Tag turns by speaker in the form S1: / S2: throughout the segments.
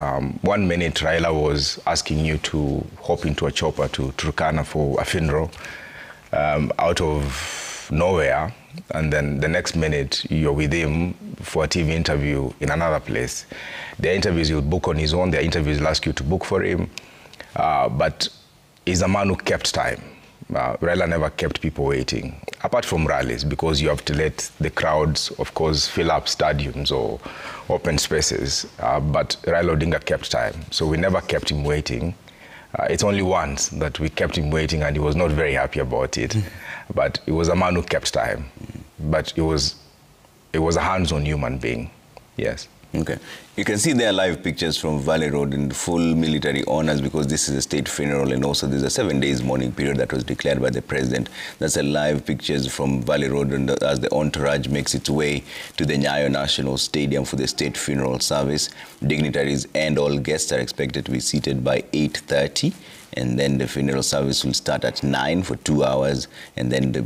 S1: 1 minute, Raila was asking you to hop into a chopper to Turkana for a funeral out of nowhere. And then the next minute, you're with him for a TV interview in another place. There are interviews he'll book on his own. There are interviews he'll ask you to book for him. But he's a man who kept time. Raila never kept people waiting, apart from rallies, because you have to let the crowds, of course, fill up stadiums or open spaces. But Raila Odinga kept time, so we never kept him waiting. It's only once that we kept him waiting, and he was not very happy about it. But he was a man who kept time. But he was a hands-on human being, yes.
S2: Okay. You can see there live pictures from Valley Road in full military honors, because this is a state funeral, and also there's a 7 days mourning period that was declared by the president. That's a live pictures from Valley Road, and as the entourage makes its way to the Nyayo Stadium for the state funeral service. Dignitaries and all guests are expected to be seated by 8:30. And then the funeral service will start at 9 for 2 hours, and then the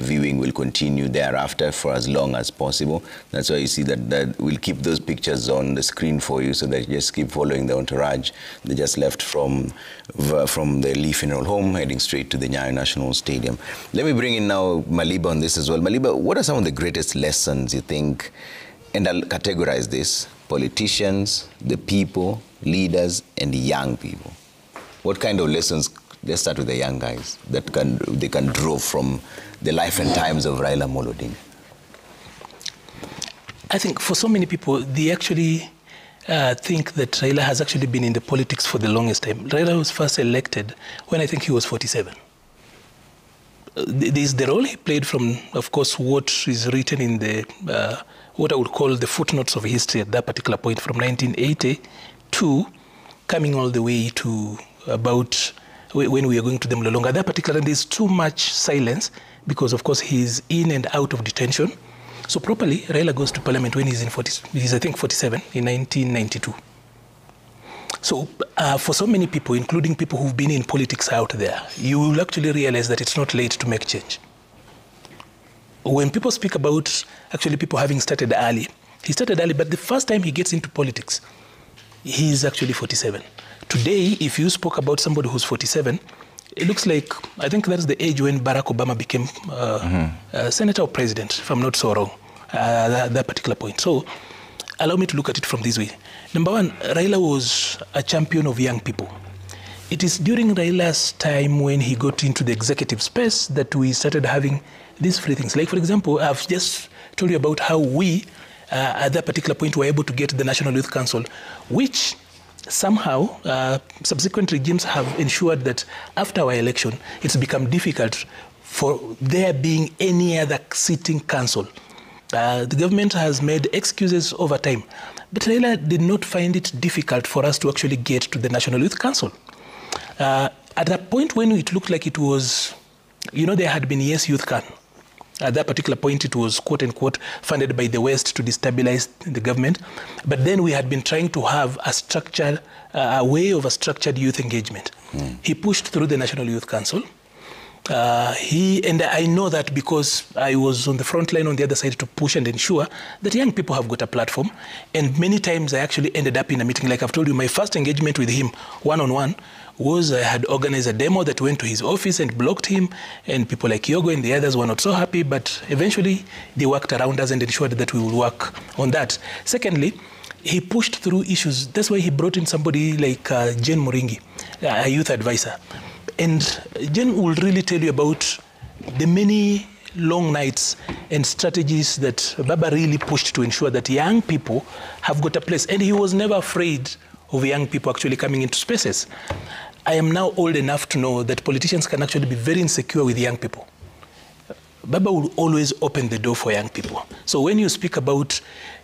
S2: viewing will continue thereafter for as long as possible. That's why you see that we'll keep those pictures on the screen for you, so that you just keep following the entourage. They just left from the Lee Funeral Home, heading straight to the Nyayo Stadium. Let me bring in now Maliba on this as well. Maliba, what are some of the greatest lessons you think, and I'll categorize this: politicians, the people, leaders, and young people? What kind of lessons, let's start with the young guys, that they can draw from the life and times of Raila Odinga?
S3: I think for so many people, they actually think that Raila has actually been in the politics for the longest time. Raila was first elected when I think he was 47. There's the role he played from, of course, what is written in the, what I would call the footnotes of history at that particular point, from 1980 to coming all the way to about when we are going to the Mlolonga. At that particular time, there's too much silence because, of course, he's in and out of detention. So properly, Raila goes to parliament when he's I think 47, in 1992. So for so many people, including people who've been in politics out there, you will actually realize that it's not late to make change. When people speak about actually people having started early, he started early, but the first time he gets into politics, he's actually 47. Today, if you spoke about somebody who's 47, it looks like, I think that's the age when Barack Obama became senator or president, if I'm not so wrong, that particular point. So allow me to look at it from this way. Number one, Raila was a champion of young people. It is during Raila's time when he got into the executive space that we started having these free things. Like, for example, I've just told you about how we, at that particular point, were able to get the National Youth Council, which somehow subsequent regimes have ensured that after our election, it's become difficult for there being any other sitting council. The government has made excuses over time, but Raila did not find it difficult for us to actually get to the National Youth Council. At a point when it looked like it was, there had been Yes Youth Can. At that particular point, it was, quote unquote, funded by the West to destabilize the government. But then we had been trying to have a structured, a way of a structured youth engagement. He pushed through the National Youth Council. And I know that because I was on the front line on the other side to push and ensure that young people have got a platform. And many times I actually ended up in a meeting. Like I've told you, my first engagement with him one-on-one was I had organized a demo that went to his office and blocked him, and people like Yogo and the others were not so happy, but eventually they worked around us and ensured that we will work on that. Secondly, he pushed through issues. That's why he brought in somebody like Jane Moringi, a youth advisor. And Jane will really tell you about the many long nights and strategies that Baba really pushed to ensure that young people have got a place. And he was never afraid of young people actually coming into spaces. I am now old enough to know that politicians can actually be very insecure with young people. Baba will always open the door for young people. So when you speak about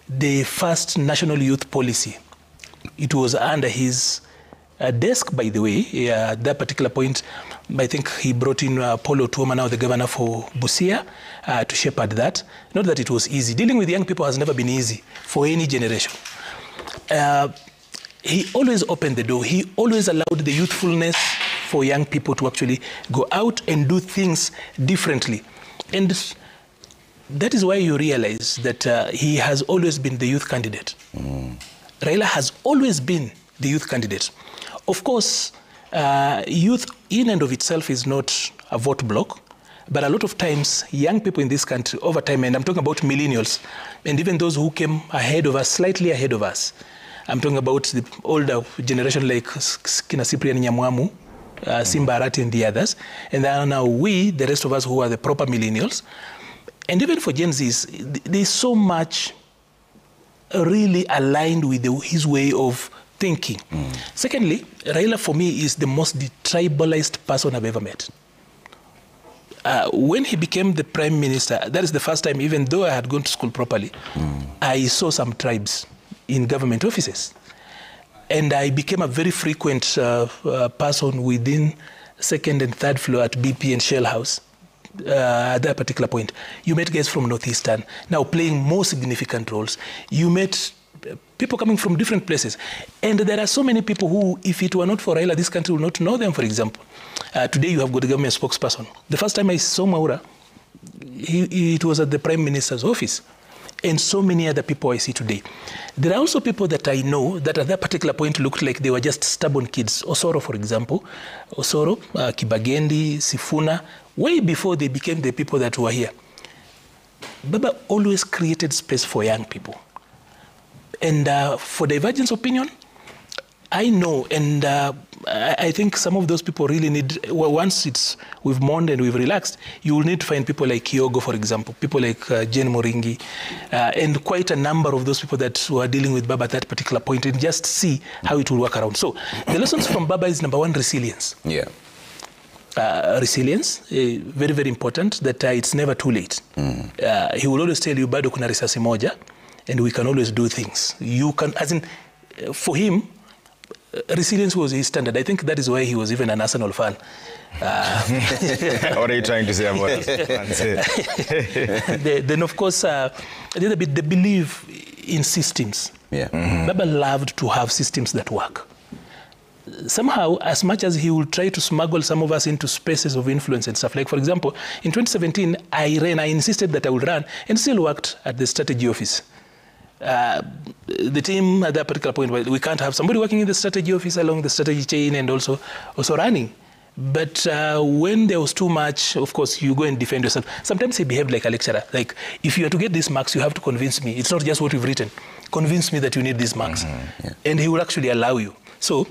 S3: the first national youth policy, it was under his desk, by the way. At that particular point, I think he brought in Paulo Tuoma, now the governor for Busia, to shepherd that. Not that it was easy. Dealing with young people has never been easy for any generation. He always opened the door. He always allowed the youthfulness for young people to actually go out and do things differently. And that is why you realize that he has always been the youth candidate. Raila has always been the youth candidate. Of course, youth in and of itself is not a vote block, but a lot of times young people in this country over time, and I'm talking about millennials, and even those who came ahead of us, slightly ahead of us. I'm talking about the older generation like Kina Cyprian Nyamwamu, Simba Arati and the others. And then now we, the rest of us who are the proper millennials. And even for Gen Zs, there's so much really aligned with his way of thinking. Secondly, Raila for me is the most tribalized person I've ever met. When he became the prime minister, that is the first time, even though I had gone to school properly, I saw some tribes in government offices. And I became a very frequent person within second and third floor at BP and Shell House at that particular point. You met guys from Northeastern, now playing more significant roles. You met people coming from different places. And there are so many people who, if it were not for Raila, this country would not know them, for example. Today you have got a government spokesperson. The first time I saw Maura, it was at the Prime Minister's office. And so many other people I see today. There are also people that I know that at that particular point looked like they were just stubborn kids. Osoro, for example. Osoro, Kibagendi, Sifuna, way before they became the people that were here. Baba always created space for young people. And for divergence opinion, I know, and I think some of those people really need, well, once we've mourned and we've relaxed, you will need to find people like Kyogo, for example, people like Jane Moringi, and quite a number of those people that were dealing with Baba at that particular point, and just see how it will work around. So the lessons from Baba is, number one, resilience. Yeah. Resilience, very, very important, that it's never too late. He will always tell you, bado kuna risasi moja, and we can always do things. You can, as in, for him, resilience was his standard. I think that is why he was even an Arsenal fan.
S1: What are you trying to say about us?
S3: Then, of course, the belief in systems. Yeah. Baba loved to have systems that work. Somehow, as much as he would try to smuggle some of us into spaces of influence and stuff, like, for example, in 2017, I insisted that I would run, and still worked at the strategy office. The team at that particular point, we can't have somebody working in the strategy office along the strategy chain and also running. But when there was too much, of course, you go and defend yourself. Sometimes he behaved like a lecturer. Like, if you are to get these marks, you have to convince me. It's not just what you've written. Convince me that you need these marks. Yeah. And he will actually allow you. So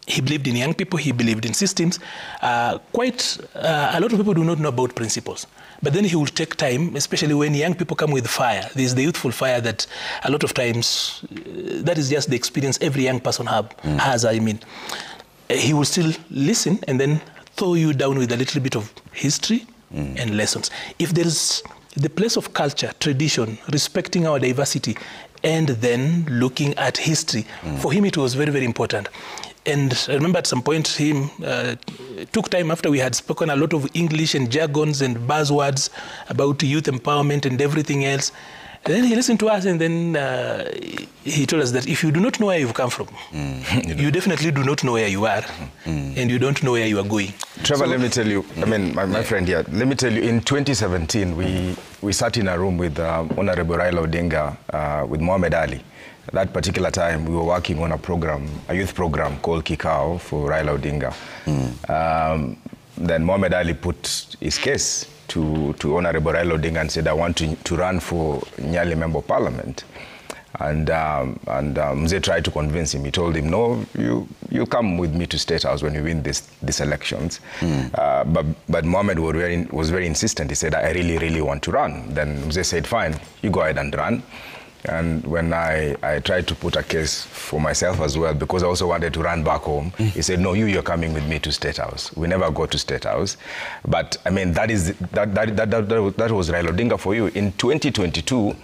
S3: he believed in young people. He believed in systems. A lot of people do not know about principles. But then he will take time, especially when young people come with fire. There's the youthful fire that a lot of times, that is just the experience every young person has, I mean. He will still listen and then throw you down with a little bit of history and lessons. If there is the place of culture, tradition, respecting our diversity, and then looking at history, for him it was very, very important. And I remember at some point him took time after we had spoken a lot of English and jargons and buzzwords about youth empowerment and everything else. And then he listened to us, and then he told us that if you do not know where you've come from, you definitely do not know where you are, and you don't know where you are going.
S1: Trevor, let me tell you, I mean, my friend here, let me tell you, in 2017, we sat in a room with Honorable Raila Odinga, with Mohamed Ali. At that particular time, we were working on a youth program called Kikao for Raila Odinga. Then Mohamed Ali put his case to Honorable Raila Odinga and said, I want to run for Nyali Member of Parliament. And Mzee tried to convince him. He told him, no, you come with me to State House when you win these elections. But Mohamed was very insistent. He said, I really, really want to run. Then Mzee said, fine, you go ahead and run. And when I tried to put a case for myself as well, because I also wanted to run back home, he said, no, you're coming with me to State House. We never go to State House. But I mean, that was Raila Odinga for you. In 2022,